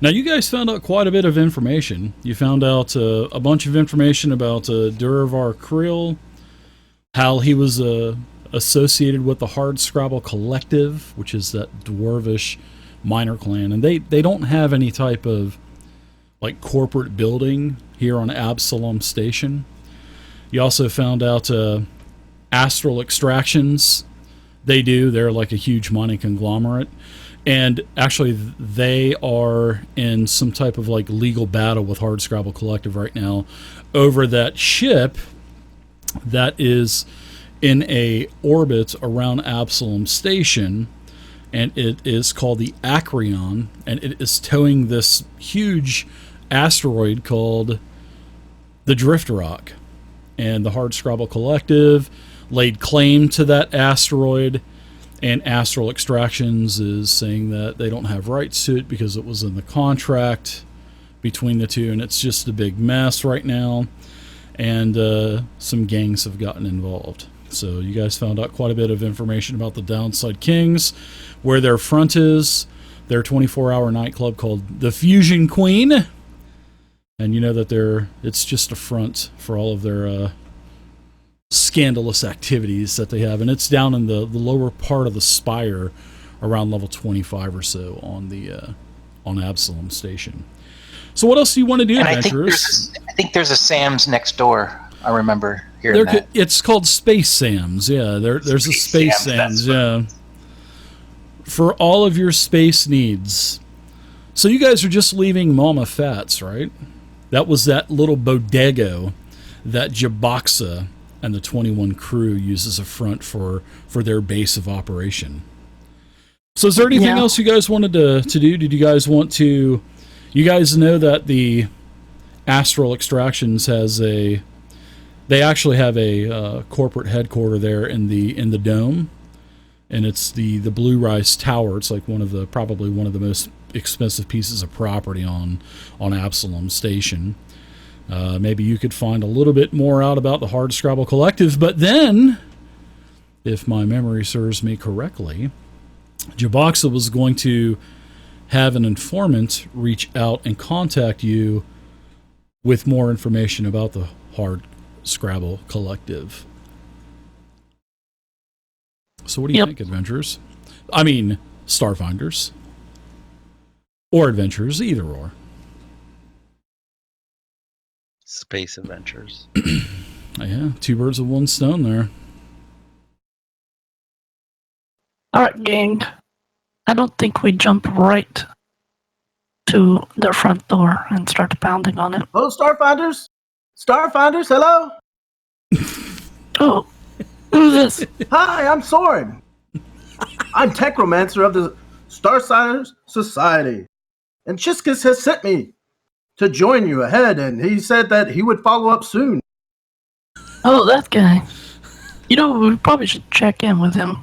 Now, you guys found out quite a bit of information. You found out a bunch of information about Duravar Krill, how he was associated with the Hardscrabble Collective, which is that dwarvish minor clan, and they don't have any type of like corporate building here on Absalom Station. You also found out Astral Extractions. They do. They're like a huge mining conglomerate. And actually, they are in some type of like legal battle with Hardscrabble Collective right now over that ship that is in a orbit around Absalom Station, and it is called the Acreon, and it is towing this huge asteroid called the Drift Rock. And the Hardscrabble Collective laid claim to that asteroid, and Astral Extractions is saying that they don't have rights to it because it was in the contract between the two, and it's just a big mess right now. And some gangs have gotten involved. So you guys found out quite a bit of information about the Downside Kings, where their front is, their 24-hour nightclub called the Fusion Queen. And you know that it's just a front for all of their scandalous activities that they have. And it's down in the lower part of the Spire, around level 25 or so on Absalom Station. So what else do you want to do, adventurers? I think there's a Sam's next door. I remember hearing that. It's called Space Sam's. Yeah, there's a Space Sam's. Yeah, for all of your space needs. So you guys are just leaving Mama Fats, right? That was that little bodego that Jaboxa and the 21 crew use as a front for their base of operation. So is there anything else you guys wanted to do? Did you guys want to... You guys know that the Astral Extractions they actually have a corporate headquarters there in the dome, and it's the Blue Rise Tower. It's like probably one of the most expensive pieces of property on Absalom Station. Maybe you could find a little bit more out about the Hardscrabble Collective, but then, if my memory serves me correctly, Jaboxa was going to have an informant reach out and contact you with more information about the Hardscrabble Collective. So what do you think, adventurers? I mean, Starfinders. Or adventurers, either or. Space adventures. Yeah, two birds with one stone there. All right, gang. I don't think we jump right to their front door and start pounding on it. Hello, Starfinders? Starfinders, hello? Oh, who's this? Hi, I'm Soren. I'm Techromancer of the Starsiders Society. And Chiskus has sent me to join you ahead, and he said that he would follow up soon. Oh, that guy. You know, we probably should check in with him.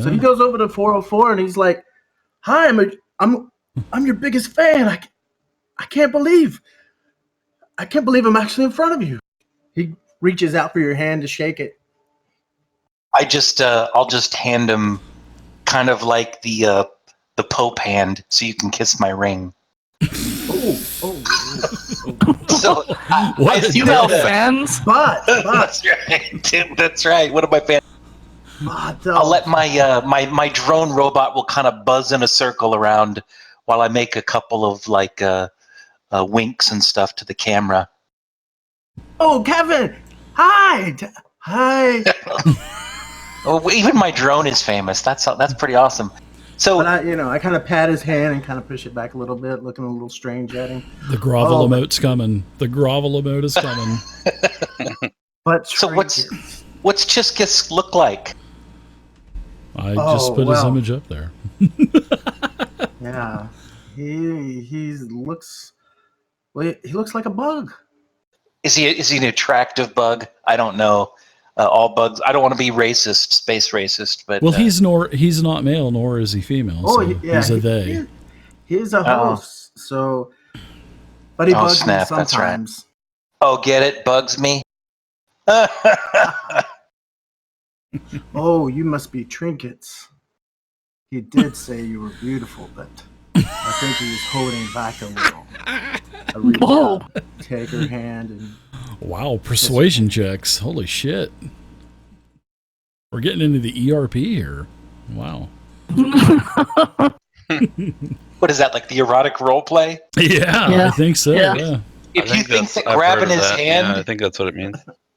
So he goes over to 404 and he's like, "Hi, I'm your biggest fan. I can't believe I'm actually in front of you." He reaches out for your hand to shake it. I'll just hand him kind of like the Pope hand, so you can kiss my ring. So you know fans? But that's right. That's right. What are my fans? I'll let my drone robot will kind of buzz in a circle around while I make a couple of like winks and stuff to the camera. Oh, Kevin! Hi. Oh, even my drone is famous. That's pretty awesome. So, but I kind of pat his hand and kind of push it back a little bit, looking a little strange at him. The grovel emote's coming. The grovel emote is coming. But so what's Chiskus look like? I just put his image up there. Yeah, he looks like a bug. Is he an attractive bug? I don't know. All bugs. I don't want to be racist, space racist, but he's not male, nor is he female. Oh, so yeah, he's a they. He's a host. So, but he bugs me sometimes. That's right. Oh, get it? Bugs me. Oh, you must be trinkets. He did say you were beautiful, but I think he was holding back a little. I reached Whoa. out, take her hand, and Wow, persuasion checks. Holy shit. We're getting into the ERP here. Wow. What is that, like the erotic role play? Yeah, Yeah. I think so. Yeah. Yeah. If you think that I've grabbing heard of his that. hand, Yeah, I think that's what it means.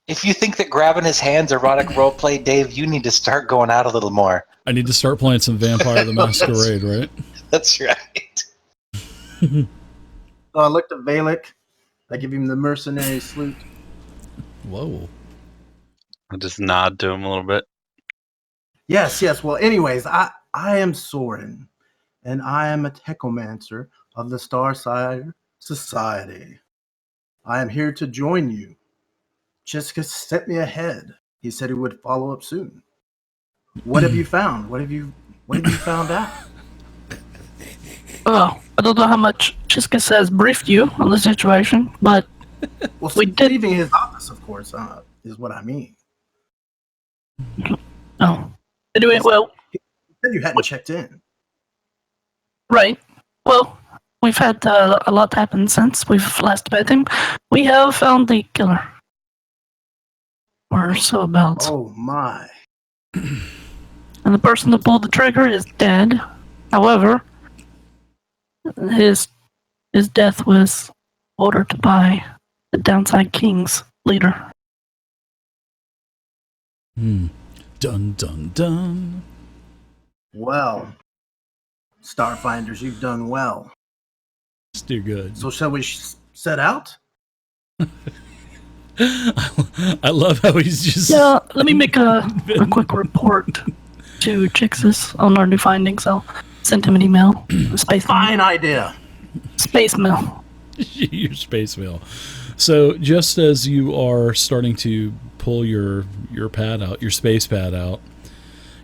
if you think that grabbing his hand's erotic role play, Dave, you need to start going out a little more. I need to start playing some Vampire the Masquerade, right? That's right. so I looked at Valek. I give him the mercenary salute. Whoa. I just nod to him a little bit. Yes. Well, anyways, I am Soren, and I am a techomancer of the Starfinder Society. I am here to join you. Jessica sent me ahead. He said he would follow up soon. What have you found? What have you found out? Well, I don't know how much Chiska has briefed you on the situation, but Well, We did- leaving his office, of course, is what I mean. oh. Anyway, well, You said you hadn't checked in. right. Well, we've had a lot happen since we've last met him. We have found the killer. Or so about. Oh my! And the person that pulled the trigger is dead. However, his death was ordered by the Downside King's leader. Dun, dun, dun. Well, Starfinders, you've done well. Let's do good. So shall we set out? I love how he's just... Yeah, let me make a quick report to Chixis on our new findings. I'll send him an email. Fine idea. Space mail. your space mail. So just as you are starting to pull your pad out, your space pad out,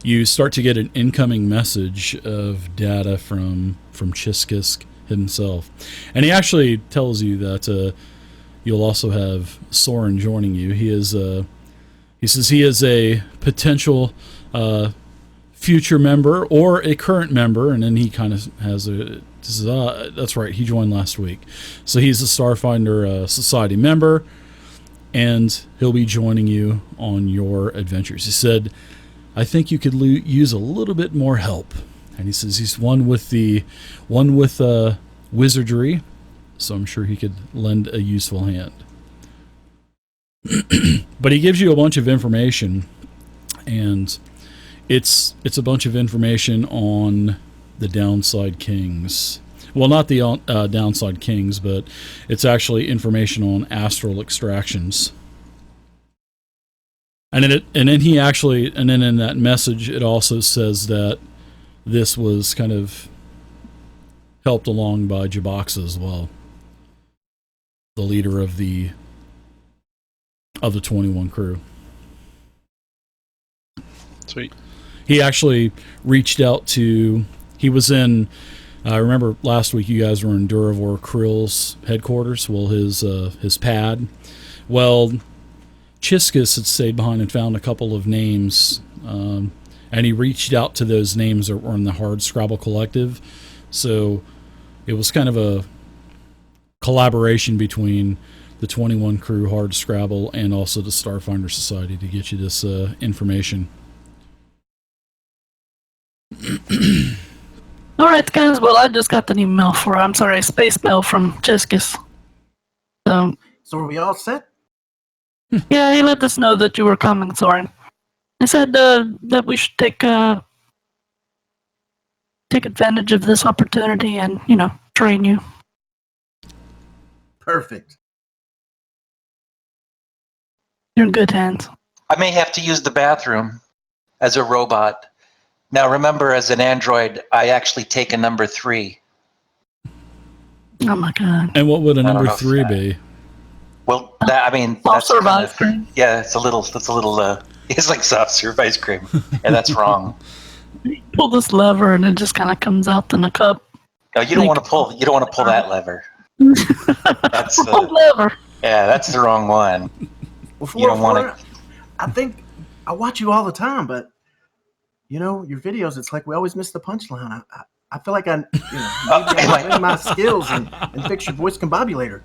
you start to get an incoming message of data from Chiskisk himself. And he actually tells you that you'll also have Soren joining you. He says he is a potential future member or a current member, and then he kind of has that's right, he joined last week. So he's a Starfinder Society member, and he'll be joining you on your adventures. He said, I think you could use a little bit more help. And he says he's one with wizardry, so I'm sure he could lend a useful hand. But he gives you a bunch of information, and it's a bunch of information on the Downside Kings. Well, not the Downside Kings, but it's actually information on astral extractions. And then in that message, it also says that this was kind of helped along by Jaboxa as well, the leader of the 21 crew. Sweet. He actually reached out to. He was in. I remember last week you guys were in Duravor Krill's headquarters. Well, his pad. Well, Chiskus had stayed behind and found a couple of names, and he reached out to those names that were in the Hard Scrabble Collective. So it was kind of a collaboration between the 21 crew, Hard Scrabble, and also the Starfinder Society to get you this information. All right, guys. Well, I just got an email space mail from Cheskis. So are we all set? Yeah, he let us know that you were coming, Soren. He said that we should take advantage of this opportunity and, train you. Perfect. You're in good hands. I may have to use the bathroom as a robot. Now, remember, as an android, I actually take a number 3. Oh my god. And what would a I don't number know if 3 that- be? Well, that's Soft serve kind ice of, cream. yeah, it's like soft serve ice cream, and that's wrong. Pull this lever and it just kind of comes out in a cup. No, you don't want to pull that lever. That's Pull lever. yeah, that's the wrong one. Well, You don't wanna- 404, I think I watch you all the time, but your videos, it's like we always miss the punchline. I feel like maybe I ran my skills and fix your voice combobulator.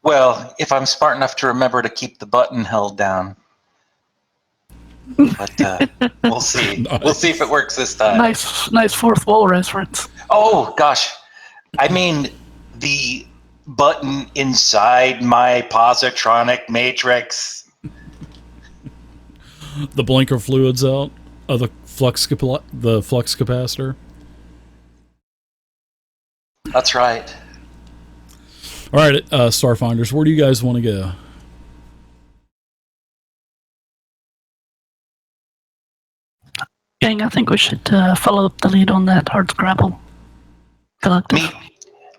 Well, if I'm smart enough to remember to keep the button held down. But we'll see. Nice. We'll see if it works this time. Nice fourth wall reference. Oh, gosh. I mean, the button inside my positronic matrix. The blinker fluids out of the flux capacitor. That's right. All right, Starfinders, where do you guys want to go? Gang, I think we should follow up the lead on that hard scrabble collective.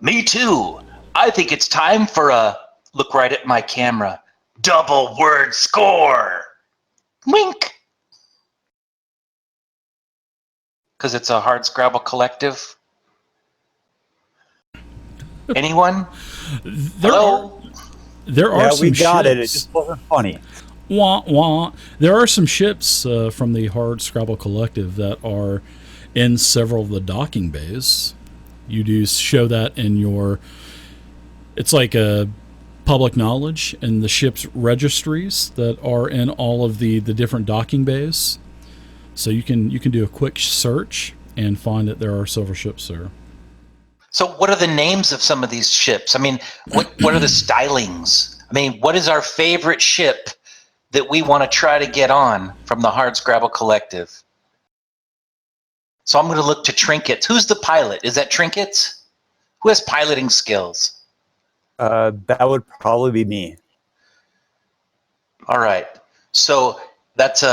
Me too. I think it's time for a look right at my camera. Double word score. Wink. Because it's a hard Scrabble collective. Anyone? There Hello? are some we got ships. it. It just wasn't funny. Wah, wah. There are some ships from the Hard Scrabble Collective that are in several of the docking bays. You do show that in your... It's like a public knowledge in the ship's registries that are in all of the different docking bays. So you can do a quick search and find that there are several ships there. So what are the names of some of these ships? I mean, what are the stylings? I mean, what is our favorite ship that we want to try to get on from the Hard Scrabble Collective? So I'm going to look to Trinkets. Who's the pilot? Is that Trinkets? Who has piloting skills? That would probably be me. All right. So that's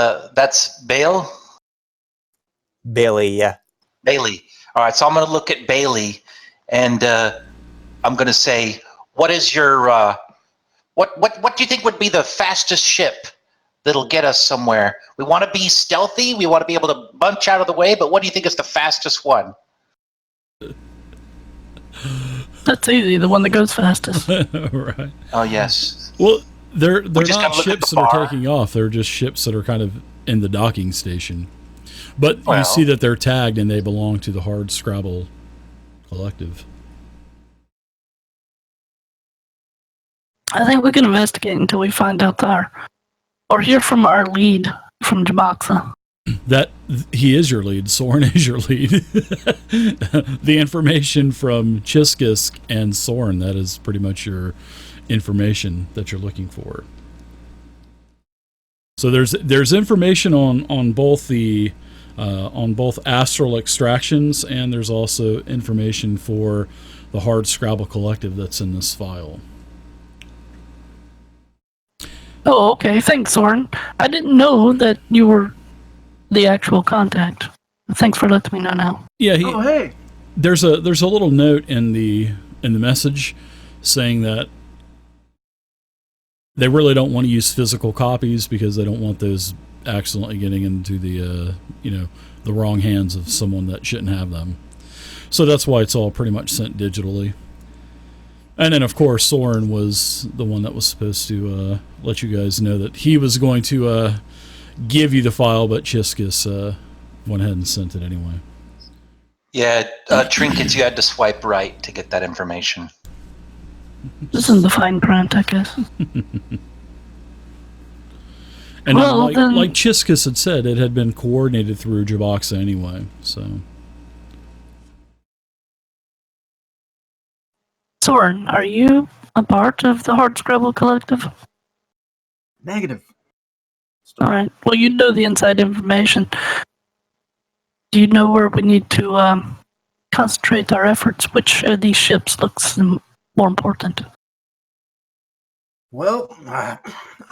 Bale? Bailey, yeah. Bailey. All right. So I'm going to look at Bailey, and I'm going to say, what is your what do you think would be the fastest ship that'll get us somewhere? We want to be stealthy. We want to be able to bunch out of the way. But what do you think is the fastest one? That's easy. The one that goes fastest. Right. Oh yes. Well, they're just not gotta look at ships the that are bar. taking off. They're just ships that are kind of in the docking station. But Well. you see that they're tagged and they belong to the Hard Scrabble Collective. I think we can investigate until we find out or hear from our lead from Jaboxa. That he is your lead. Soren is your lead. The information from Chiskisk and Soren, that is pretty much your information that you're looking for. So there's information on both the on both astral extractions, and there's also information for the Hard Scrabble Collective that's in this file. Oh, okay. Thanks, Soren. I didn't know that you were the actual contact. Thanks for letting me know now. Yeah, Oh, hey. there's a little note in the message saying that they really don't want to use physical copies because they don't want those accidentally getting into the the wrong hands of someone that shouldn't have them. So that's why it's all pretty much sent digitally. And then of course Soren was the one that was supposed to let you guys know that he was going to give you the file, but Chiskis went ahead and sent it anyway. Yeah, Trinkets. You had to swipe right to get that information. This is the fine print, I guess. And Well, then, then- like Chiskis had said, it had been coordinated through Jaboxa anyway. So Soren, are you a part of the Hard Scrabble Collective? Negative. All right. Well, you know the inside information. Do you know where we need to concentrate our efforts? Which of these ships looks more important? Well, I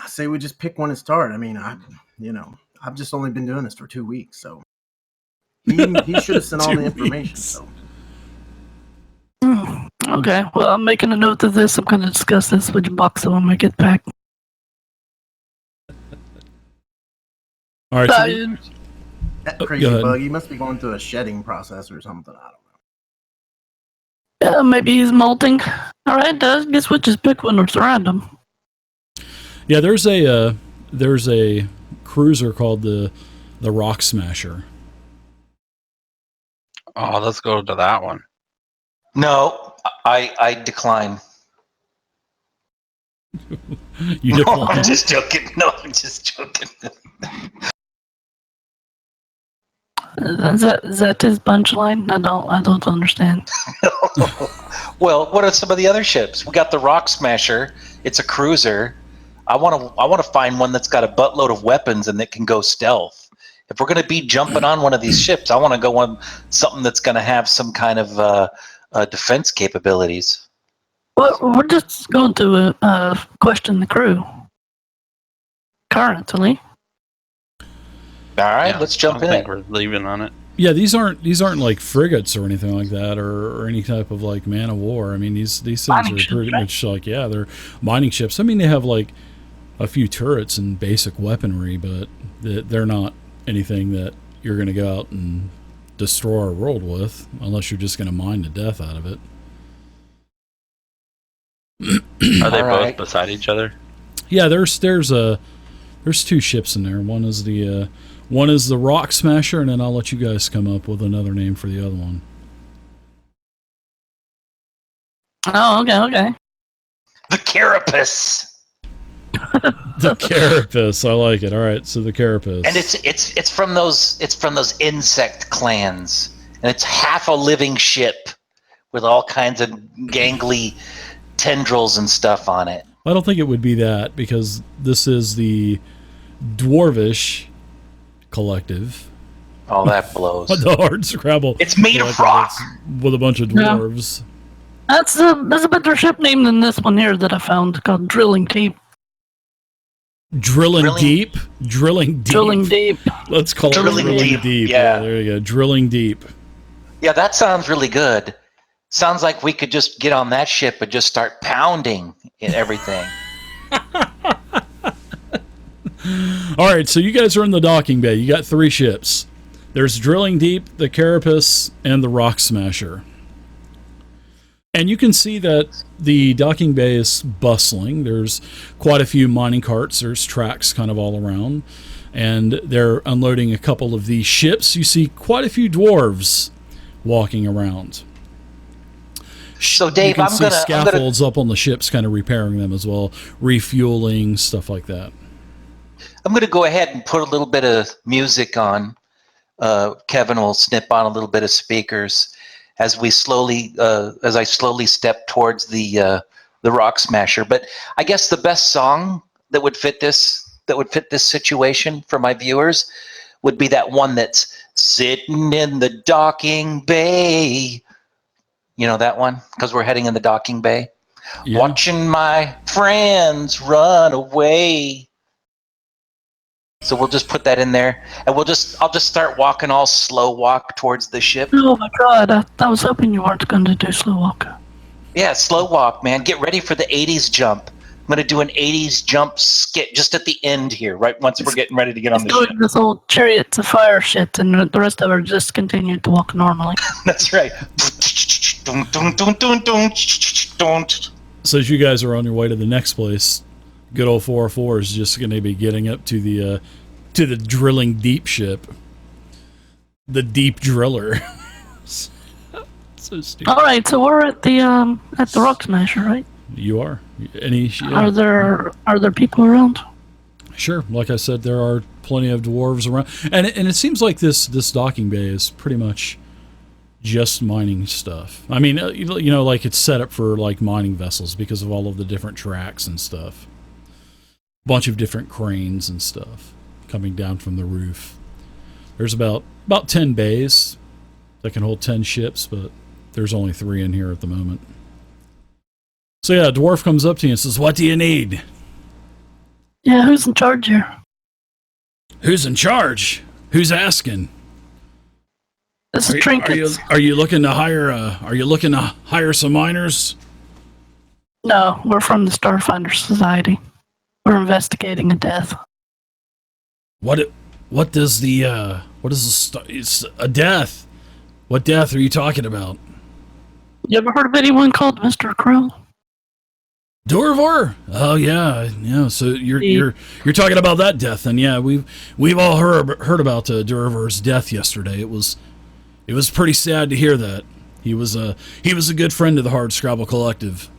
say we just pick one and start. I mean, I've just only been doing this for 2 weeks, so he should have sent all 2 the information. weeks. So Okay. Well, I'm making a note of this. I'm going to discuss this with Jaboxa when we get back. all right. So that go crazy ahead. bug, he must be going through a shedding process or something. I don't know. Maybe he's molting. All right. I guess we'll just pick one that's random. yeah, there's a cruiser called the Rock Smasher. Oh, let's go to that one. No, I decline. You No, decline. I'm just joking. No, I'm just joking. Is that his punchline? I don't understand. Well, what are some of the other ships? We got the Rock Smasher. It's a cruiser. I want to find one that's got a buttload of weapons and that can go stealth. If we're going to be jumping on one of these ships, I want to go on something that's going to have some kind of defense capabilities. Well, we're just going to question the crew currently. All right, Yeah, let's jump I in. think we're leaving on it. Yeah, these aren't like frigates or anything like that, or any type of like man of war. I mean, these things Mining are ships, pretty right? much like, yeah, they're mining ships. I mean, they have like a few turrets and basic weaponry, but they're not anything that you're going to go out and destroy our world with, unless you're just going to mine the death out of it. Are they All both right. beside each other? Yeah, there's two ships in there. One is the Rock Smasher, and then I'll let you guys come up with another name for the other one. Oh, okay. The Carapace. The Carapace, I like it. All right, so the Carapace. And it's from those insect clans, and it's half a living ship with all kinds of gangly tendrils and stuff on it. I don't think it would be that, because this is the Dwarvish Collective. Oh, that blows. The Hard Scrabble. It's made of Collective, rock. it's with a bunch of Yeah. dwarves. That's a better ship name than this one here that I found called Drilling Deep. Drilling deep. Drilling deep. Let's call Drilling it Drilling Deep, Deep. yeah. There you go. Drilling Deep. Yeah, that sounds really good. Sounds like we could just get on that ship and just start pounding in everything. All right, so you guys are in the docking bay. You got 3 ships. There's Drilling Deep, the Carapace, and the Rock Smasher. And you can see that the docking bay is bustling. There's quite a few mining carts. There's tracks kind of all around. And they're unloading a couple of these ships. You see quite a few dwarves walking around. So, Dave, you can I'm see gonna scaffolds up on the ships, kind of repairing them as well, refueling, stuff like that. I'm gonna go ahead and put a little bit of music on. Kevin will snip on a little bit of speakers as I slowly step towards the Rock Smasher. But I guess the best song that would fit this situation for my viewers would be that one that's sitting in the docking bay. You know that one? Because we're heading in the docking bay. Yeah. Watching my friends run away. So we'll just put that in there, and I'll just start walking all slow walk towards the ship. Oh my god, I was hoping you weren't going to do slow walk. Yeah, slow walk, man. Get ready for the 80s jump. I'm going to do an 80s jump skit just at the end here, right once we're getting ready to get on the ship. Doing this old Chariots of Fire shit, and the rest of her just continued to walk normally. That's right. So as you guys are on your way to the next place, good old 404 is just going to be getting up to the Drilling Deep ship. The Deep Driller. So stupid. All right, so we're at the Rock Smasher, right? You are. Yeah. Are there people around? Sure. Like I said, there are plenty of dwarves around, and it seems like this docking bay is pretty much just mining stuff. I mean, you know, like it's set up for like mining vessels because of all of the different tracks and stuff. Bunch of different cranes and stuff coming down from the roof. There's about 10 bays that can hold 10 ships, but there's only 3 in here at the moment. So yeah, a dwarf comes up to you and says, "What do you need?" Yeah, who's in charge here? Who's in charge? Who's asking? This is Trinkets. Are you looking to hire some miners? No, we're from the Starfinder Society. We're investigating a death. What is it's a death? What death are you talking about? You ever heard of anyone called Mr. Krill? Durvar? Oh yeah. So you're talking about that death, then? Yeah, we've all heard about Durvar's death yesterday. It was It was pretty sad to hear that. He was a good friend of the Hardscrabble Collective.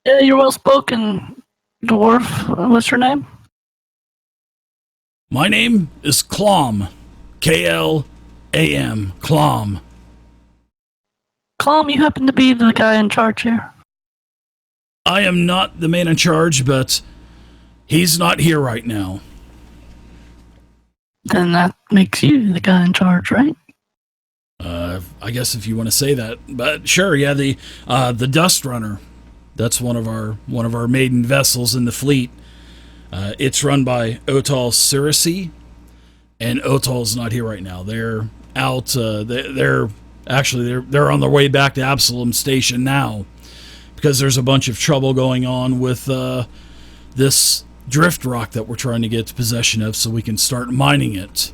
Yeah, you're well spoken, dwarf. What's your name? My name is Clom. K-L-A-M. Clom. Clom, you happen to be the guy in charge here. I am not the man in charge, but he's not here right now. Then that makes you the guy in charge, right? I guess if you want to say that, but sure, yeah. The Dust Runner, that's one of our maiden vessels in the fleet. It's run by Otal Circe, and Otal's not here right now. They're out. They're on their way back to Absalom Station now, because there's a bunch of trouble going on with this drift rock that we're trying to get possession of so we can start mining it.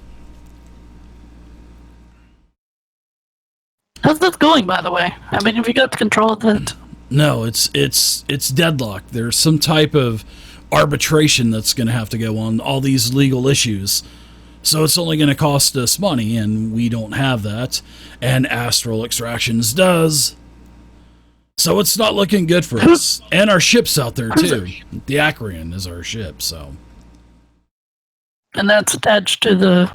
How's that going, by the way? I mean, have you got control of that? No, it's deadlocked. There's some type of arbitration that's going to have to go on all these legal issues. So it's only going to cost us money, and we don't have that. And Astral Extractions does. So it's not looking good for us. And our ship's out there, too. The Acreon is our ship, so. And that's attached to the...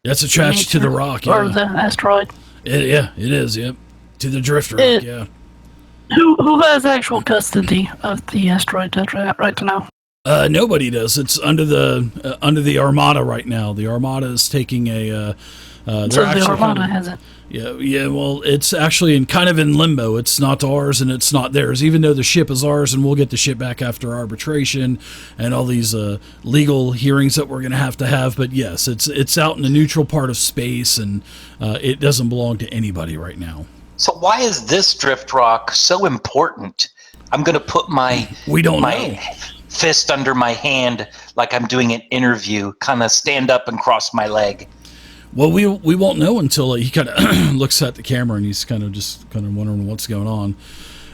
That's attached to the rock, yeah. Or the asteroid. It is, yep. To the drift rock, yeah. Who has actual custody of the asteroid right now? Nobody does. It's under the Armada right now. The Armada is taking a... so the Armada has it. Yeah. Well, it's actually in limbo. It's not ours and it's not theirs. Even though the ship is ours, and we'll get the ship back after arbitration and all these legal hearings that we're going to have. But yes, it's out in the neutral part of space, and it doesn't belong to anybody right now. So why is this drift rock so important? I'm going to put my fist under my hand like I'm doing an interview, kind of stand up and cross my leg. Well, we won't know until he kind of looks at the camera, and he's kind of wondering what's going on.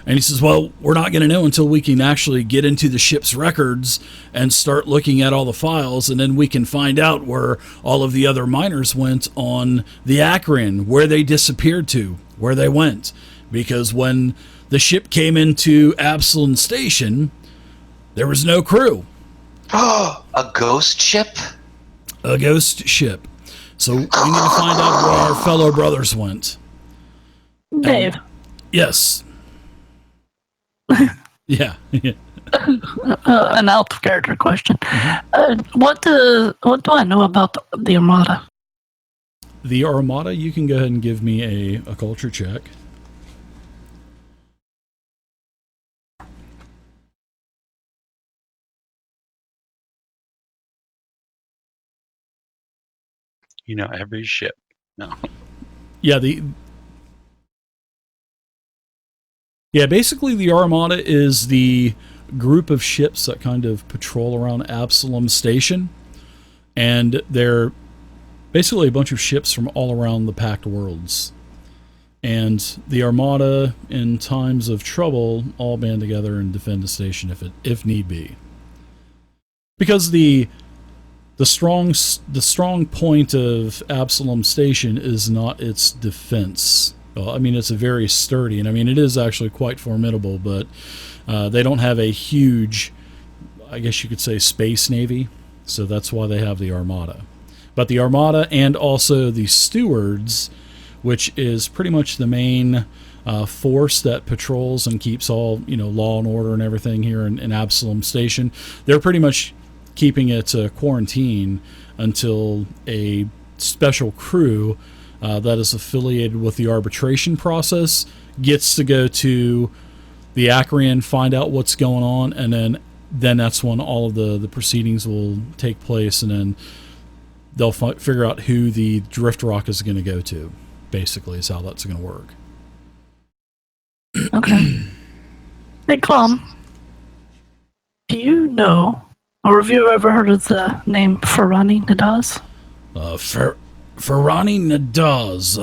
And he says, well, we're not going to know until we can actually get into the ship's records and start looking at all the files, and then we can find out where all of the other miners went on the Acreon, where they disappeared to, where they went. Because when the ship came into Absalom Station, there was no crew. A ghost ship? A ghost ship. So we need to find out where our fellow brothers went. Dave. Yes. Yeah. An out of character question. Mm-hmm. What do I know about the Armada? The Armada, you can go ahead and give me a culture check. You know every ship. No. Yeah, basically the Armada is the group of ships that kind of patrol around Absalom Station, and they're basically a bunch of ships from all around the Pact Worlds. And the Armada, in times of trouble, all band together and defend the station if need be. Because the strong point of Absalom Station is not its defense. Well, I mean, it's a very sturdy, and I mean, it is actually quite formidable, but they don't have a huge, I guess you could say, space navy, so that's why they have the Armada. But the Armada and also the Stewards, which is pretty much the main force that patrols and keeps all, law and order and everything here in Absalom Station, they're pretty much keeping it quarantine until a special crew that is affiliated with the arbitration process gets to go to the Acreon, find out what's going on, and then that's when all of the proceedings will take place, and then they'll figure out who the drift rock is going to go to, basically, is how that's going to work. Okay. Hey, Clom, do you know, or have you ever heard of the name Ferrani Nadaz? Ferrani Nadaz.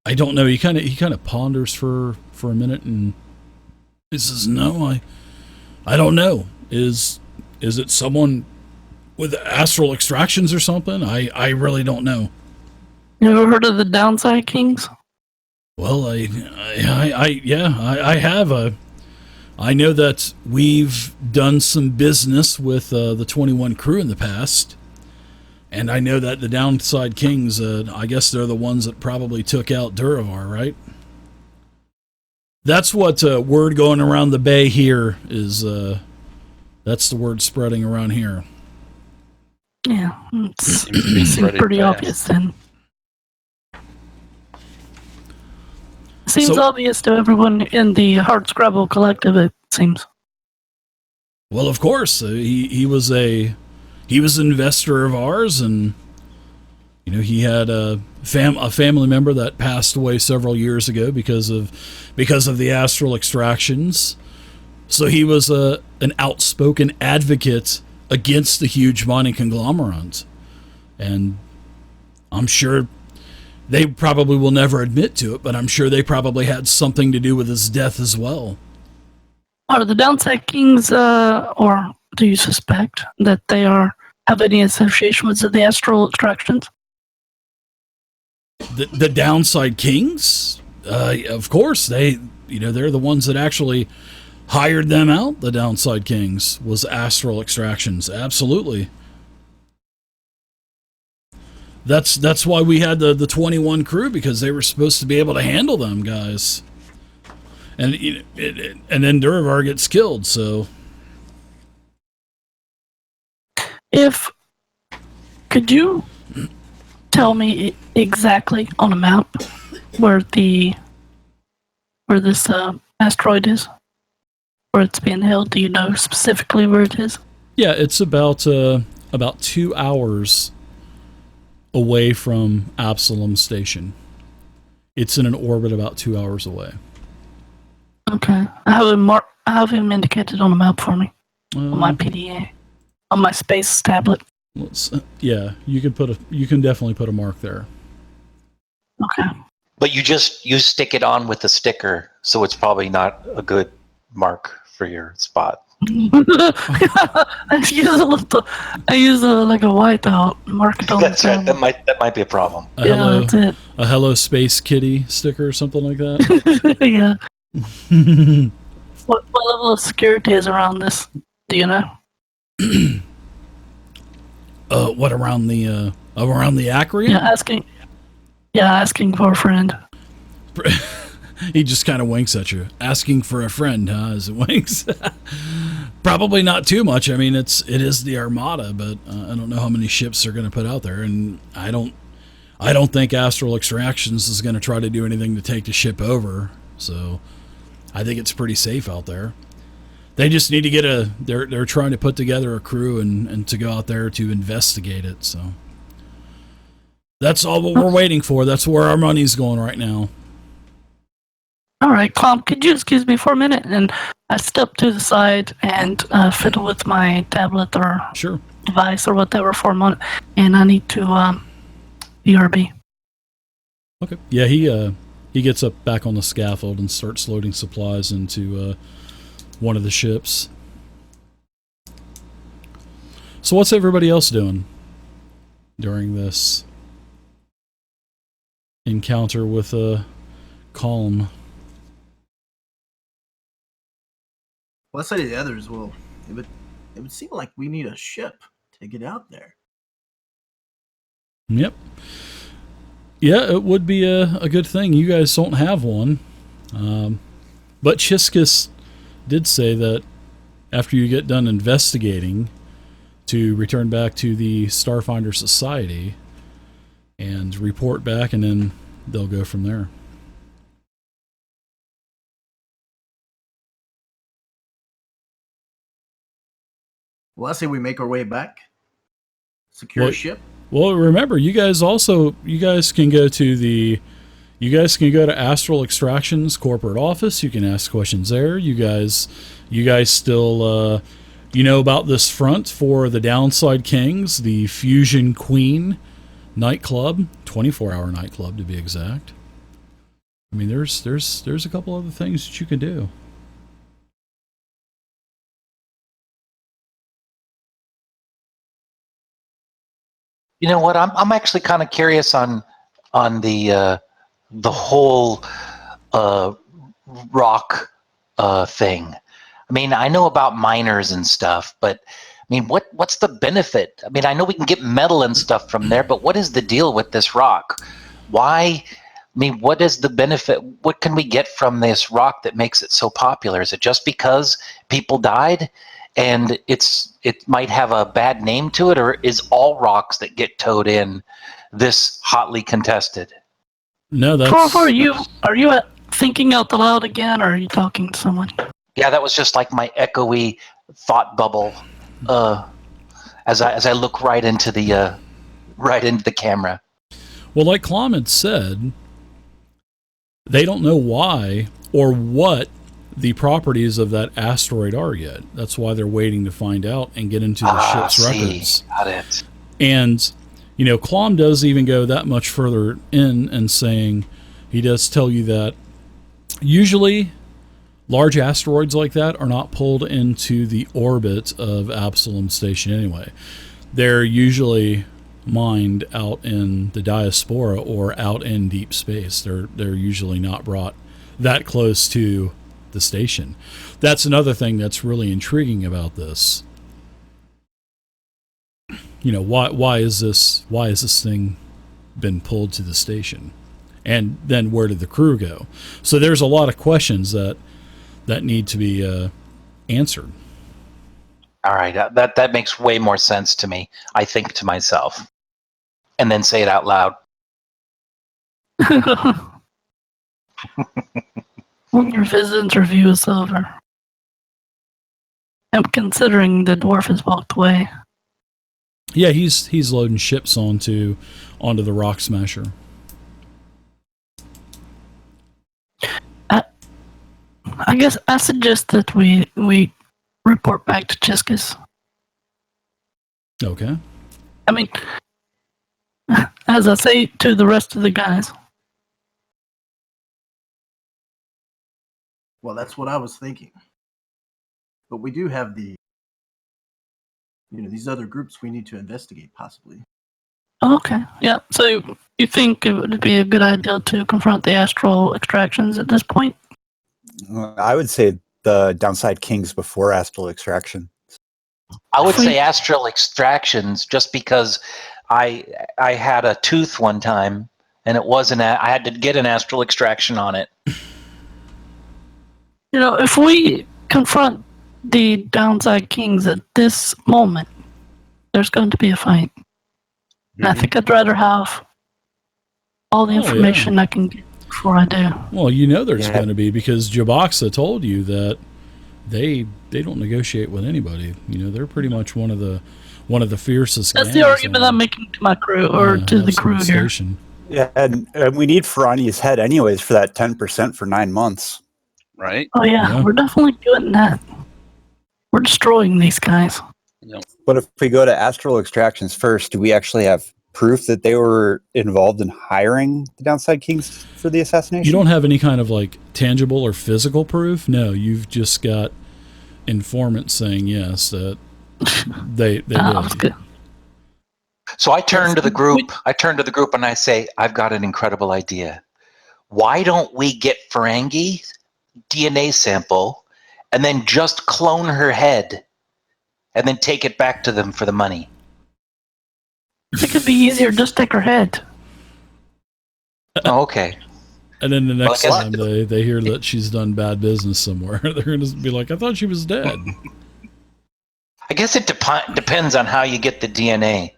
I don't know. He kind of ponders for a minute, and he says, "No, I don't know. Is it someone with astral extractions or something? I really don't know. You ever heard of the Downside Kings? Well, I have. I know that we've done some business with the 21 crew in the past, and I know that the Downside Kings, I guess they're the ones that probably took out Duravar, right? That's what word going around the bay here is. That's the word spreading around here. Yeah, Seems to be seems spreading pretty fast. obvious then. Seems So- obvious to everyone in the Hardscrabble Collective, it seems. Well, of course, he was an investor of ours, and he had a family member that passed away several years ago because of the astral extractions. So he was an outspoken advocate against the huge mining conglomerate, and I'm sure they probably will never admit to it, but I'm sure they probably had something to do with his death as well. Are the Downside Kings, or do you suspect that they have any association with the astral extractions? The Downside Kings, of course, they're the ones that actually hired them out. The Downside Kings was astral extractions, absolutely. That's why we had the 21 crew, because they were supposed to be able to handle them guys. And and then Duravar gets killed, so. Could you tell me exactly on a map where this asteroid is? Where it's being held? Do you know specifically where it is? Yeah, it's about 2 hours away from Absalom Station. It's in an orbit about 2 hours away. Okay, I have him indicated on a map for me on my PDA, on my space tablet. Yeah, you can definitely put a mark there. Okay. But you stick it on with a sticker, so it's probably not a good mark for your spot. I use like a white mark it on. That's right. That might be a problem. That's it. A Hello Space Kitty sticker or something like that. Yeah. What level of security is around this? Do you know? What around the Acreon? Yeah, asking for a friend. He just kind of winks at you. Asking for a friend, huh? As it winks. Probably not too much. I mean, it is the Armada, but I don't know how many ships they're going to put out there, and I don't think Astral Extractions is going to try to do anything to take the ship over. So I think it's pretty safe out there. They just need to get they're trying to put together a crew and to go out there to investigate it. So that's all what we're waiting for. That's where our money's going right now. All right, Clomp, could you excuse me for a minute? And I step to the side and fiddle with my tablet or Sure. device or whatever for a moment, and I need to BRB. Okay. Yeah, he gets up back on the scaffold and starts loading supplies into one of the ships. So what's everybody else doing during this encounter with Calm? Well, let's say to the others, well, it would seem like we need a ship to get out there. Yep. Yeah, it would be a good thing. You guys don't have one. But Chiskus did say that after you get done investigating, to return back to the Starfinder Society and report back, and then they'll go from there. Well, I say we make our way back, secure a ship. Well, remember, you guys can go to Astral Extractions corporate office. You can ask questions there. You guys still about this front for the Downside Kings, the Fusion Queen nightclub, 24-hour nightclub to be exact. I mean, there's a couple other things that you can do. You know what? I'm actually kind of curious on the whole rock thing. I mean, I know about miners and stuff, but I mean, what's the benefit? I mean, I know we can get metal and stuff from there, but what is the deal with this rock? Why? I mean, what is the benefit? What can we get from this rock that makes it so popular? Is it just because people died and it might have a bad name to it, or is all rocks that get towed in this hotly contested? No, that's... Are you thinking out loud again, or are you talking to someone? Yeah, that was just like my echoey thought bubble as I look right into the camera. Well, like Klom had said, they don't know why or what the properties of that asteroid are yet. That's why they're waiting to find out and get into the ship's records. Got it. And, you know, Klom does even go that much further in and saying, he does tell you that usually large asteroids like that are not pulled into the orbit of Absalom Station anyway. They're usually mined out in the diaspora or out in deep space. They're usually not brought that close to the station. That's another thing that's really intriguing about this. You know, why is this thing been pulled to the station? And then where did the crew go? So there's a lot of questions that need to be answered. All right, that makes way more sense to me. I think to myself, and then say it out loud. When your visit interview is over, and considering the dwarf has walked away. Yeah, he's loading ships onto the Rock Smasher. I guess I suggest that we report back to Chiskus. Okay. I mean, as I say to the rest of the guys. Well, that's what I was thinking. But we do have these other groups we need to investigate, possibly. Okay, yeah. So you think it would be a good idea to confront the astral extractions at this point? I would say the Downside Kings before Astral Extraction. I would say astral extractions just because I had a tooth one time and it wasn't. I had to get an astral extraction on it. You know, if we confront the Downside Kings at this moment, there's going to be a fight. And I think I'd rather have all the information I can get before I do. Well, you know there's going to be, because Jaboxa told you that they don't negotiate with anybody. You know, they're pretty much one of the fiercest. That's the argument I'm making to my crew, or to the crew here. Yeah, and we need Ferrani's head anyways for that 10% for 9 months. Right? Oh yeah, we're definitely doing that. We're destroying these guys. Yep. But if we go to Astral Extractions first, do we actually have proof that they were involved in hiring the Downside Kings for the assassination? You don't have any kind of like tangible or physical proof? No, you've just got informants saying yes, that they did. Good. So I turn to the group. And I say, I've got an incredible idea. Why don't we get Ferengi's DNA sample and then just clone her head and then take it back to them for the money? It could be easier. Just take her head. Oh, okay. And then the next time they hear that she's done bad business somewhere, they're going to be like, I thought she was dead. I guess it depends on how you get the DNA.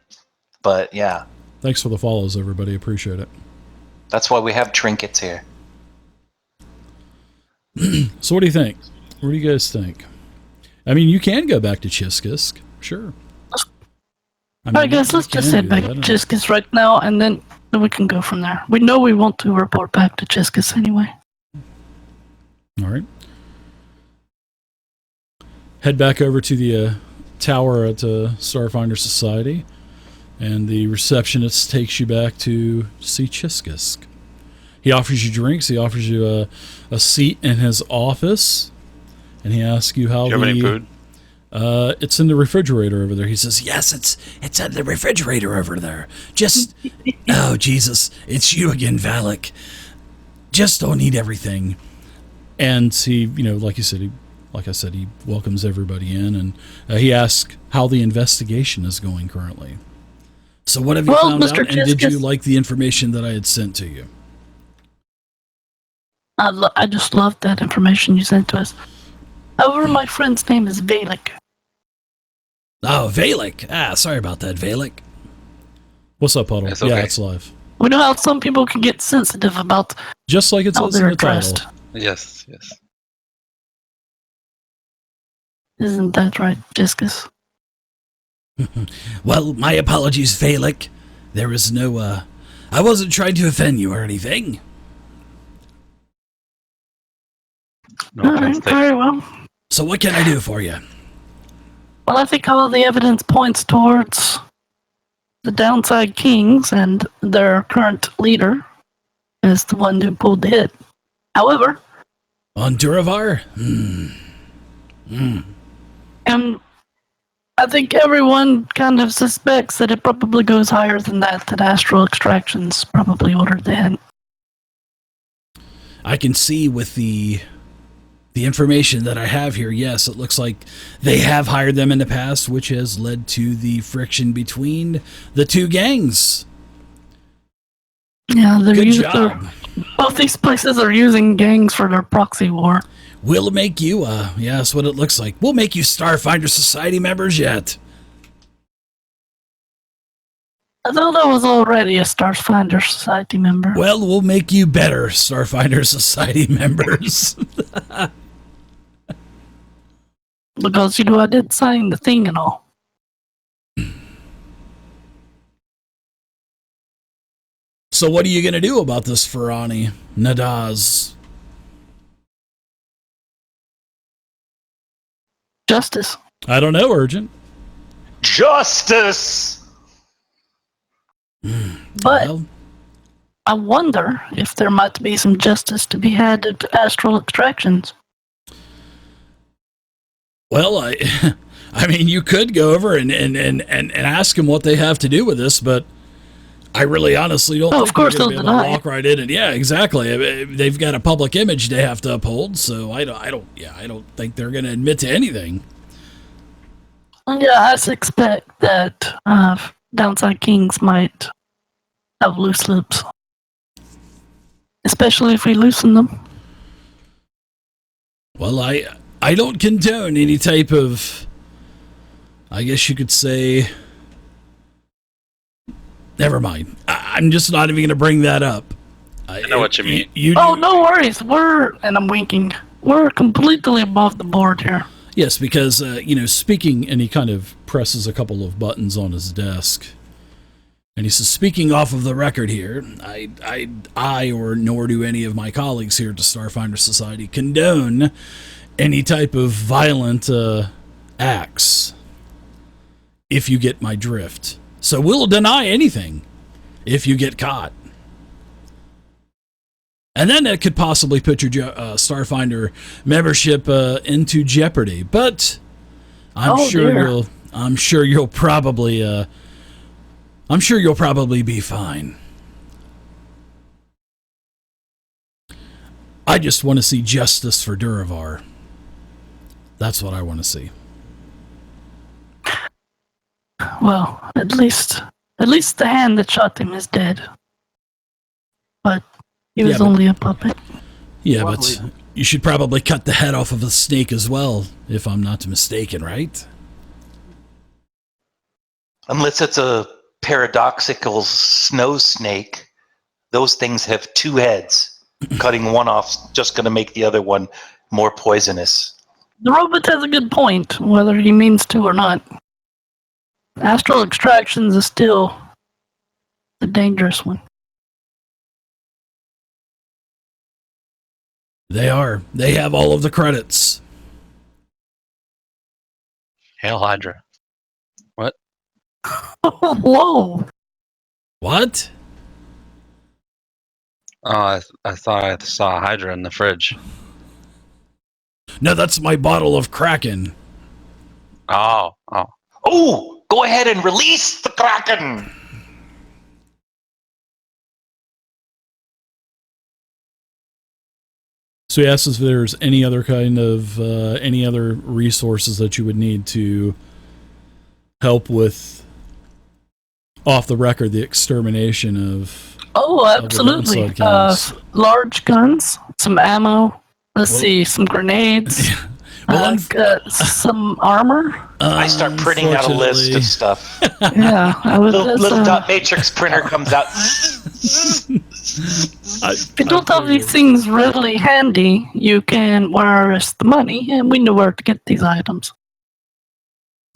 But yeah. Thanks for the follows, everybody. Appreciate it. That's why we have trinkets here. So what do you think? What do you guys think? I mean, you can go back to Chiskisk. Sure. I guess let's just head back to Chiskis right now, and then we can go from there. We know we want to report back to Chiskis anyway. All right. Head back over to the tower at Starfinder Society, and the receptionist takes you back to see Chiskisk. He offers you drinks. He offers you a seat in his office, and he asks you how do you have any food? It's in the refrigerator over there. He says, yes, it's in the refrigerator over there. Just, oh, Jesus, it's you again, Valak. Just don't eat everything. And he, like I said, he welcomes everybody in, and he asks how the investigation is going currently. So what have you found Mr. out, and did Chiscus, you like the information that I had sent to you? I just loved that information you sent to us. However, my friend's name is Valak. Oh, Valak. Sorry about that, Valak. What's up, Puddle? It's okay. Yeah, it's live. We know how some people can get sensitive about Just like it how says in they're the title. addressed. Yes. Isn't that right, Chiscus? Well, my apologies, Valak. There is no, I wasn't trying to offend you or anything. No All offense right, taken. very well. So what can I do for you? Well, I think all the evidence points towards the Downside Kings, and their current leader is the one who pulled the hit. However, On Duravar? and I think everyone kind of suspects that it probably goes higher than that Astral Extractions probably ordered the hit. I can see with the information that I have here, yes, it looks like they have hired them in the past, which has led to the friction between the two gangs. Yeah, Good job. both these places are using gangs for their proxy war. We'll make you, yeah, that's what it looks like. We'll make you Starfinder Society members yet. I thought I was already a Starfinder Society member. Well, we'll make you better Starfinder Society members. Because, I did sign the thing and all. So what are you going to do about this Ferrani Nadaz? Justice. I don't know, Urgent. Justice! But Well, I wonder if there might be some justice to be had at Astral Extractions. well, I mean, you could go over and ask them what they have to do with this, but I really honestly don't think Of course they're they'll going to be able to deny walk right in. And yeah, exactly. I mean, they've got a public image they have to uphold, so I don't think they're going to admit to anything. Yeah, I suspect that Downside Kings might have loose lips. Especially if we loosen them. Well, I don't condone any type of, I guess you could say, never mind. I'm just not even going to bring that up. I know what you mean. Oh, no worries. And I'm winking, we're completely above the board here. Yes, because, speaking, and he kind of presses a couple of buttons on his desk. And he says, speaking off of the record here, I or nor do any of my colleagues here at the Starfinder Society condone any type of violent acts, if you get my drift. So we'll deny anything if you get caught. And then it could possibly put your Starfinder membership into jeopardy. But I'm sure you'll probably be fine. I just want to see justice for Duravar. That's what I want to see. Well, at least the hand that shot him is dead. But he was only a puppet. Yeah, but you should probably cut the head off of a snake as well, if I'm not mistaken, right? Unless it's a paradoxical snow snake, those things have two heads. Cutting one off just going to make the other one more poisonous. The robot has a good point, whether he means to or not. Astral Extractions is still the dangerous one. They are. They have all of the credits. Hail Hydra. What? Whoa! What? Oh, I thought I saw a Hydra in the fridge. No, that's my bottle of Kraken. Oh. Oh, go ahead and release the Kraken. So he asks if there's any other kind of any other resources that you would need to help with, off the record, the extermination of. Oh, absolutely. Of the Kings. Large guns, some ammo. Let's see, some grenades. Well, some armor. I start printing out a list of stuff. Yeah, little dot matrix printer comes out. If you don't have these things readily handy, you can wire us the money, and we know where to get these items.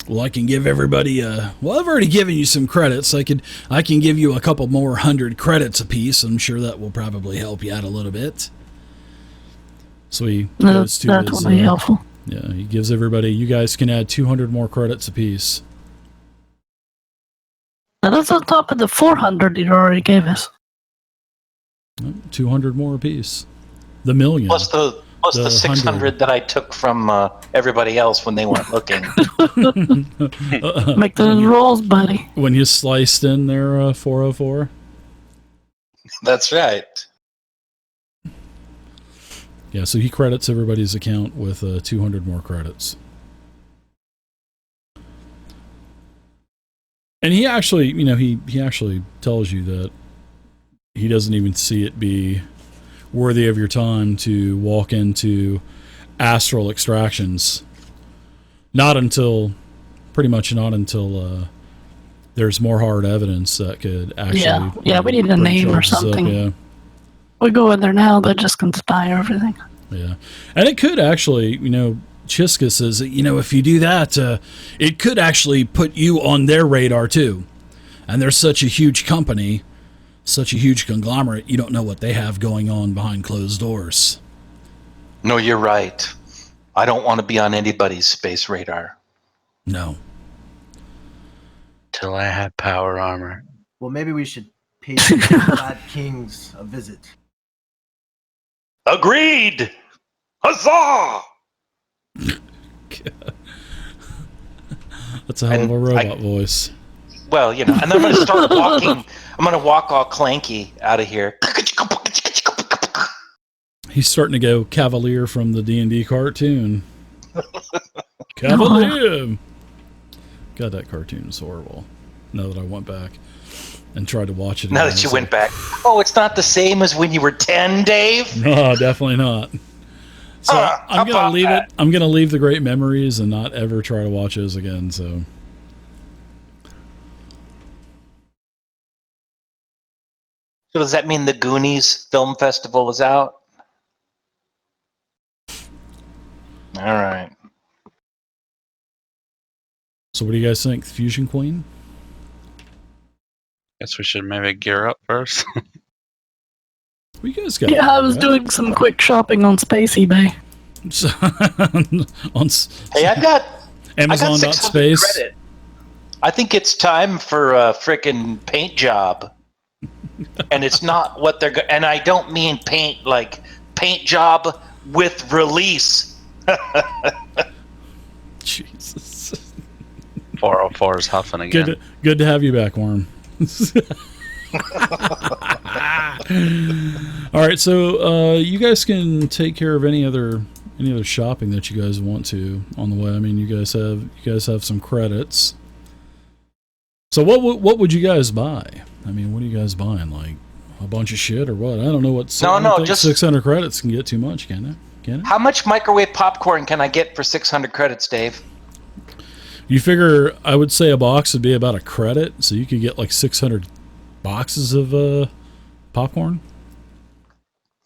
Well, I can give everybody well, I've already given you some credits. I can give you a couple more 100 credits apiece. I'm sure that will probably help you out a little bit. So he goes to that will be helpful. Yeah, he gives everybody, you guys can add 200 more credits apiece. Now that's on top of the 400 you already gave us. 200 more apiece. The million. Plus the 600 that I took from everybody else when they weren't looking. Make those rolls, buddy. When you sliced in their 404. That's right. Yeah, so he credits everybody's account with 200 more credits. And he actually, he actually tells you that he doesn't even see it be worthy of your time to walk into astral extractions. Pretty much not until there's more hard evidence that could actually... Yeah, we need a name or something. Yeah. We go in there now, they're just going to spy everything. Yeah. And it could actually, Chiska says that, if you do that, it could actually put you on their radar too. And they're such a huge company, such a huge conglomerate, you don't know what they have going on behind closed doors. No, you're right. I don't want to be on anybody's space radar. No. Till I have power armor. Well, maybe we should pay the Mad Kings a visit. Agreed! Huzzah! That's a hell of a robot voice. Well, and then I'm going to start walking. I'm going to walk all clanky out of here. He's starting to go Cavalier from the D&D cartoon. Cavalier! God, that cartoon is horrible. Now that I went back and tried to watch it. Now that you went back. Oh, it's not the same as when you were 10, Dave? No, definitely not. So I'm going to leave it. I'm going to leave the great memories and not ever try to watch those again, so... So does that mean the Goonies Film Festival is out? All right. So what do you guys think? Fusion Queen? Guess we should maybe gear up first. What you guys got? Yeah, I was doing some quick shopping on Space eBay. Hey, I got Amazon.space. credit. I think it's time for a frickin' paint job. And it's not what they're and I don't mean paint like paint job with release. Jesus. 404 is huffing again. Good to have you back, Worm. All right, so you guys can take care of any other shopping that you guys want to on the way. I mean, you guys have some credits. So what would you guys buy? I mean, what are you guys buying? Like a bunch of shit or what? I don't know what. Just 600 credits can get too much, can it? Can it? How much microwave popcorn can I get for 600 credits, Dave? You figure I would say a box would be about a credit, so you could get like 600 boxes of popcorn.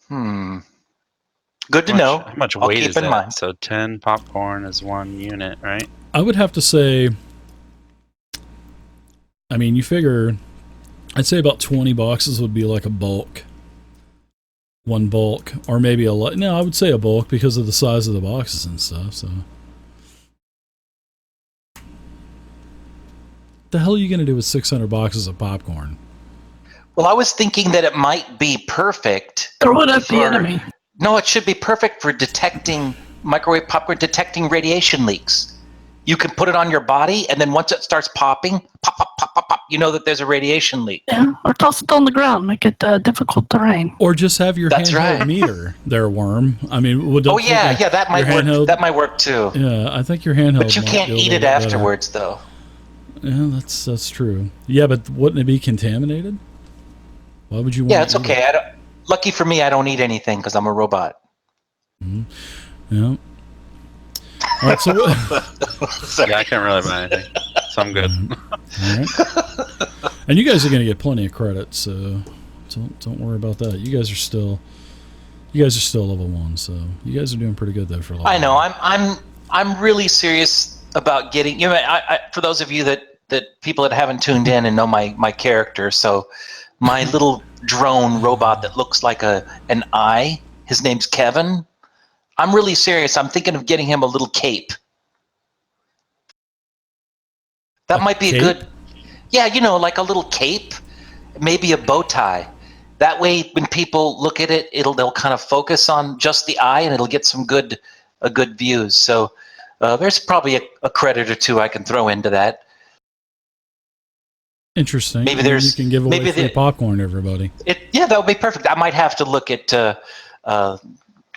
Good to know. How much I'll weight keep is in that? mind. So 10 popcorn is 1 unit, right? I would have to say, I mean, you figure, I'd say about 20 boxes would be like a bulk. One bulk, or maybe no, I would say a bulk because of the size of the boxes and stuff, so. The hell are you going to do with 600 boxes of popcorn? Well, I was thinking that it might be perfect. Throw it at the enemy. No, it should be perfect for detecting microwave popcorn, detecting radiation leaks. you can put it on your body, and then once it starts popping, pop, pop, pop, pop, pop, you know that there's a radiation leak. Yeah, or toss it on the ground, make it difficult terrain. Or just have your That's handheld right. meter there, Worm. I mean, Oh yeah, that might work. handheld, That might work too. Yeah, I think your handheld. But you might can't be a eat little it bit better. afterwards, though. Yeah, that's true. Yeah, but wouldn't it be contaminated? Why would you want Yeah, it's to eat okay. Lucky for me, I don't eat anything because I'm a robot. it? Yeah. All right, so Yeah, I can't really buy anything, so I'm good. all right. And you guys are going to get plenty of credit, so don't worry about that. You guys are still level 1, so you guys are doing pretty good though for level I know. 1. I'm really serious about getting. You know, for those of you that people that haven't tuned in and know my character, so my little drone robot that looks like an eye. His name's Kevin. I'm really serious. I'm thinking of getting him a little cape. That might be cape? a good. Yeah, you know, like a little cape, maybe a bow tie. That way, when people look at it, they'll kind of focus on just the eye, and it'll get some good views. So there's probably a credit or two I can throw into that. Interesting. Maybe And then there's- you can give away maybe free the- popcorn to everybody. Yeah, that would be perfect. I might have to look at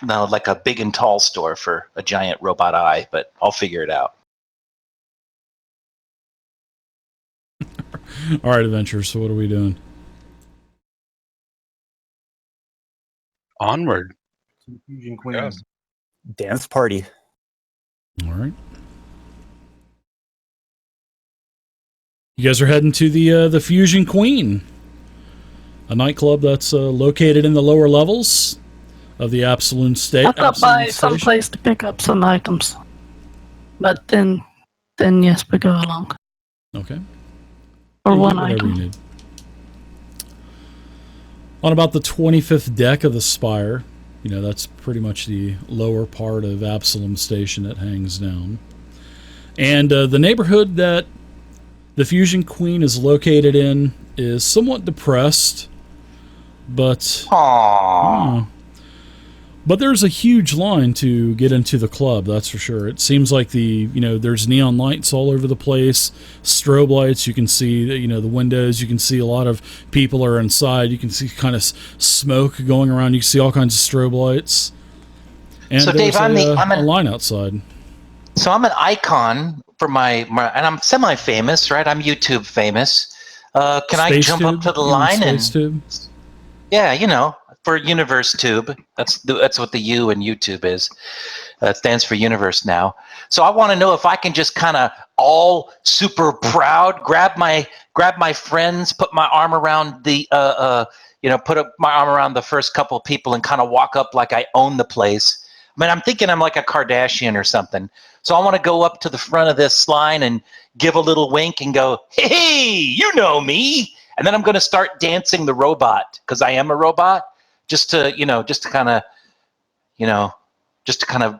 like a big and tall store for a giant robot eye, but I'll figure it out. All right, adventure. So what are we doing? Onward. Fusion Queen. Yes. Dance party. All right. You guys are heading to the Fusion Queen, a nightclub that's located in the lower levels of the Absalom State. I thought by Absalom some Station. place to pick up some items, but then yes, we go along. Okay. Or You one get whatever item. you need. On about the 25th deck of the Spire, you know, that's pretty much the lower part of Absalom Station that hangs down. And the neighborhood that the Fusion Queen is located in is somewhat depressed, but Aww. but there's a huge line to get into the club, that's for sure. It seems like there's neon lights all over the place, strobe lights. You can see the windows. You can see a lot of people are inside. You can see kind of smoke going around. You can see all kinds of strobe lights. And So, Dave, there's I'm a line outside. So I'm an icon for my and I'm semi-famous, right? I'm YouTube famous. Can I Space jump tube? up to the You mean line Space tube? Yeah, for Universe Tube. That's what the U in YouTube is. It stands for Universe now. So I want to know if I can just kind of all super proud grab my friends, put my arm around put up my arm around the first couple of people and kind of walk up like I own the place. I mean, I'm thinking I'm like a Kardashian or something. So I want to go up to the front of this line and give a little wink and go, hey, you know me. And then I'm going to start dancing the robot because I am a robot, just to kind of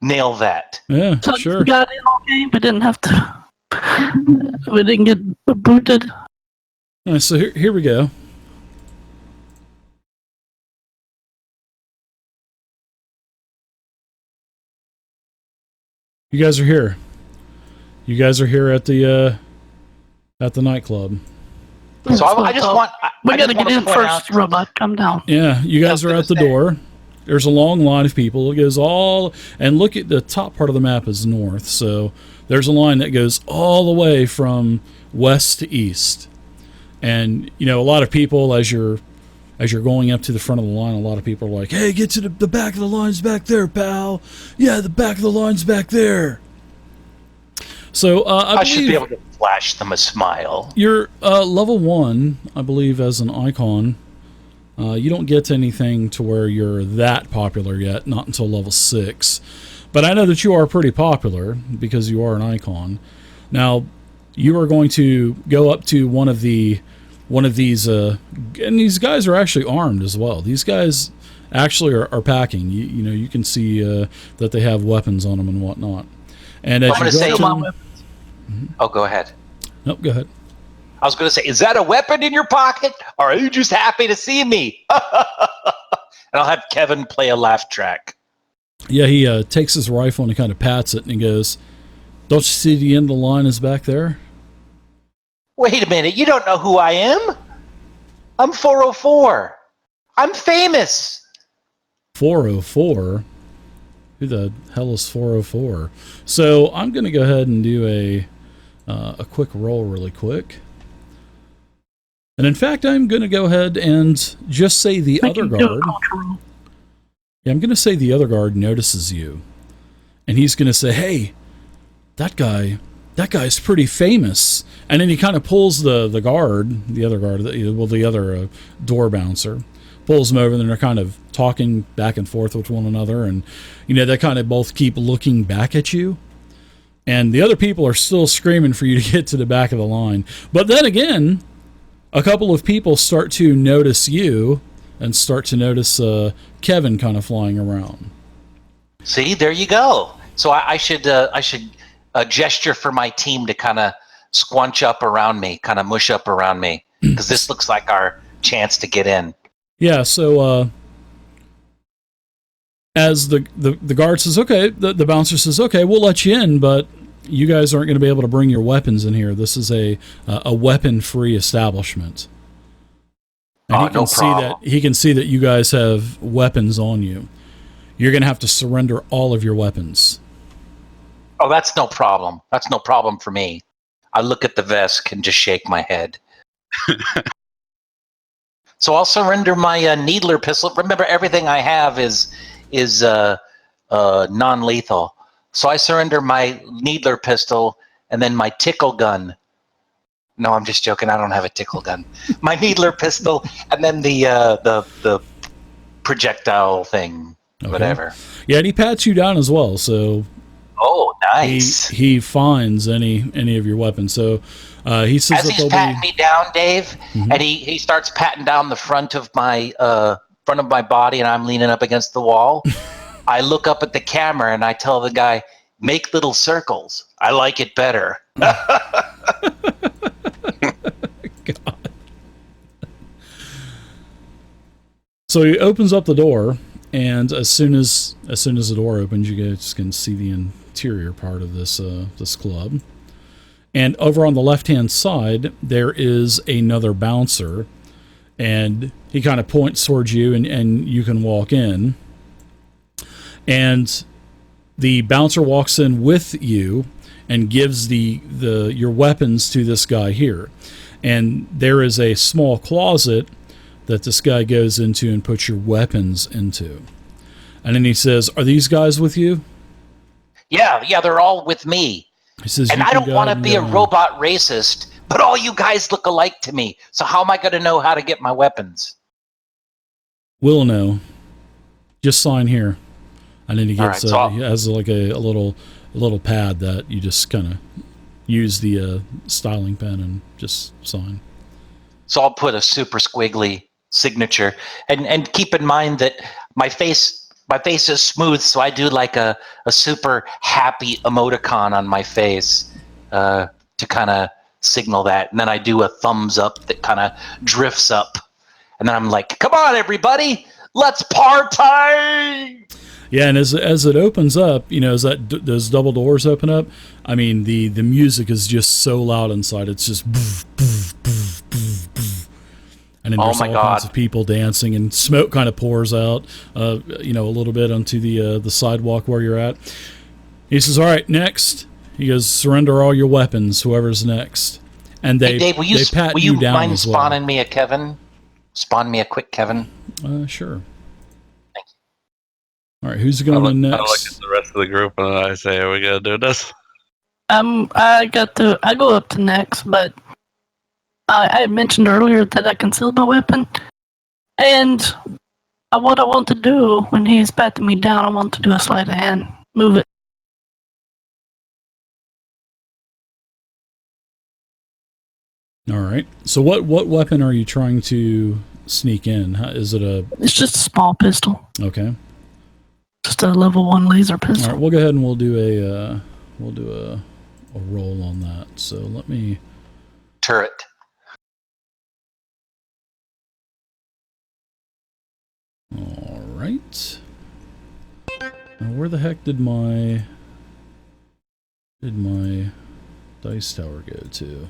nail that. Yeah, So sure. we got in okay. We didn't have to. We didn't get booted. All right, so here we go. You guys are here. You guys are here at the nightclub. So I just want. We I gotta just get want in to point first, out- robot. Come down. Yeah, you guys I are was at the gonna say. door. There's a long line of people. It goes all, and look at the top part of the map is north. So there's a line that goes all the way from west to east. And a lot of people, as you're going up to the front of the line, a lot of people are like, "Hey, get to the back of the line's back there, pal. Yeah, the back of the line's back there." So I should be able to flash them a smile. you're level 1, I believe, as an icon. You don't get to anything to where you're that popular yet, not until level 6. But I know that you are pretty popular because you are an icon. Now, you are going to go up to one of these, and these guys are actually armed as well. These guys actually are packing. You can see that they have weapons on them and whatnot. And as I'm gonna you go say- up to Come on, them, Oh, go ahead. nope, go ahead. I was going to say, is that a weapon in your pocket, or are you just happy to see me? And I'll have Kevin play a laugh track. Yeah, he takes his rifle and he kind of pats it and he goes, Don't you see the end of the line is back there? Wait a minute, you don't know who I am? I'm 404. I'm famous. 404? Who the hell is 404? So I'm going to go ahead and do a quick roll really quick. And in fact, I'm going to go ahead and just say the other guard. Yeah, I'm going to say the other guard notices you. And he's going to say, hey, that guy's pretty famous. And then he kind of pulls the other door bouncer, pulls him over, and they're kind of talking back and forth with one another. And, they kind of both keep looking back at you. And the other people are still screaming for you to get to the back of the line. But then again, a couple of people start to notice you and start to notice Kevin kind of flying around. See, there you go. So I should gesture for my team to kind of squunch up around me, kind of mush up around me, because this looks like our chance to get in. Yeah, so as the guard says, okay, the bouncer says, okay, we'll let you in, but you guys aren't going to be able to bring your weapons in here. This is a weapon-free establishment. And he can see that you guys have weapons on you. You're going to have to surrender all of your weapons. Oh, that's no problem. That's no problem for me. I look at the Vesk and just shake my head. So I'll surrender my needler pistol. Remember, everything I have is non-lethal. So I surrender my needler pistol and then my tickle gun. No, I'm just joking. I don't have a tickle gun. My needler pistol and then the projectile thing, whatever. Yeah, and he pats you down as well. So, oh, nice. He finds any of your weapons. So he says as he's patting me down, Dave, and he starts patting down the front of my body, and I'm leaning up against the wall. I look up at the camera and I tell the guy, "Make little circles. I like it better." God. So he opens up the door, and as soon as the door opens, you guys can see the interior part of this club. And over on the left-hand side, there is another bouncer, and he kind of points towards you, and you can walk in. And the bouncer walks in with you and gives your weapons to this guy here. And there is a small closet that this guy goes into and puts your weapons into. And then he says, "Are these guys with you?" Yeah, they're all with me. He says, and I don't want to be a robot racist, but all you guys look alike to me. So how am I going to know how to get my weapons? We'll know. Just sign here. And then he gets he has like a little pad that you just kind of use the styling pen and just sign. So I'll put a super squiggly signature, and keep in mind that my face is smooth, so I do like a super happy emoticon on my face to kind of signal that, and then I do a thumbs up that kind of drifts up, and then I'm like, "Come on, everybody, let's party!" Yeah, and as it opens up, as those double doors open up, I mean the music is just so loud inside. It's just boof, boof, boof, boof, boof. And then there's all kinds of people dancing, and smoke kind of pours out, a little bit onto the sidewalk where you're at. He says, "All right, next." He goes, "Surrender all your weapons, whoever's next." And they Dave, will you down mind as well. spawning me a Kevin? Spawn me a quick Kevin. Sure. All right, who's going in next? I look at the rest of the group and I say, "Are we gonna do this?" I go up to next, but I had mentioned earlier that I concealed my weapon, and what I want to do when he's patting me down, I want to do a sleight of hand, move it. All right. So what weapon are you trying to sneak in? Is it It's just a small pistol. Okay. Just a level 1 laser pistol. All right, we'll go ahead and we'll do a roll on that. So let me turret. All right. Now, where the heck did my Did my dice tower go to?